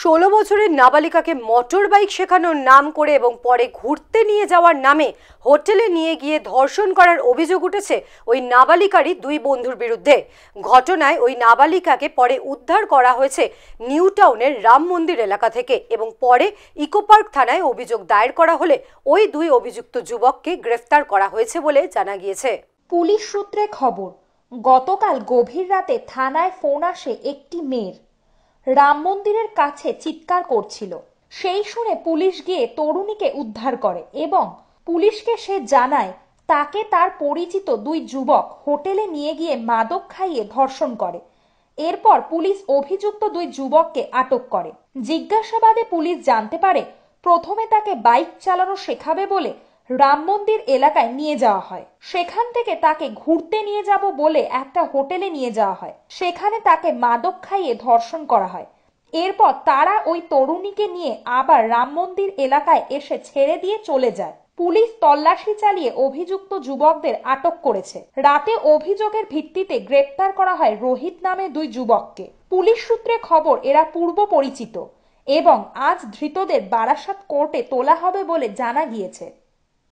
16 বছরের নাবালিকাকে motor bike শেখানোর নাম করে এবং পরে ঘুরতে নিয়ে যাওয়ার নামে হোটেলে নিয়ে গিয়ে ধর্ষণ করার অভিযোগ উঠেছে ওই নাবালিকারই দুই বন্ধুর বিরুদ্ধে। ঘটনায় ওই নাবালিকাকে পরে উদ্ধার করা হয়েছে নিউ টাউনের রাম মন্দির এলাকা থেকে এবং পরে ইকোপার্ক থানায় অভিযোগ দায়ের করা হলে ওই দুই অভিযুক্ত যুবককে গ্রেফতার করা হয়েছে বলে জানা গিয়েছে। পুলিশ সূত্রে খবর, গতকাল গভীর রাতে থানায় ফোন আসে একটি মেয়ের। রাম মন্দিরের কাছে চিৎকার করছিল। সেই শুনে পুলিশ গিয়ে তরুণীকে উদ্ধার করে এবং পুলিশকে সে জানায় তাকে তার পরিচিত দুই যুবক হোটেলে নিয়ে গিয়ে মাদক খাইয়ে ধর্ষণ করে। এরপর পুলিশ অভিযুক্ত দুই যুবককে আটক করে। জিজ্ঞাসাবাদে পুলিশ জানতে পারে প্রথমে তাকে বাইক চালানো শেখাবে বলে রাম মন্দির এলাকায় নিয়ে যাওয়া হয়। সেখান থেকে তাকে ঘুরতে নিয়ে যাব বলে একটা হোটেলে নিয়ে যাওয়া হয়। সেখানে তাকে মাদক খাইয়ে ধর্ষণ করা হয়। এরপর তারা ওই তরুণীকে নিয়ে আবার রাম মন্দির এলাকায় এসে ছেড়ে দিয়ে চলে যায়। পুলিশ তল্লাশি চালিয়ে অভিযুক্ত যুবকদের আটক করেছে। রাতে অভিযোগের ভিত্তিতে গ্রেপ্তার করা হয় রোহিত নামে দুই যুবককে। পুলিশ সূত্রে খবর এরা পূর্ব পরিচিত এবং আজ ধৃতদের বারাসাত কোর্টে তোলা হবে বলে জানা গিয়েছে।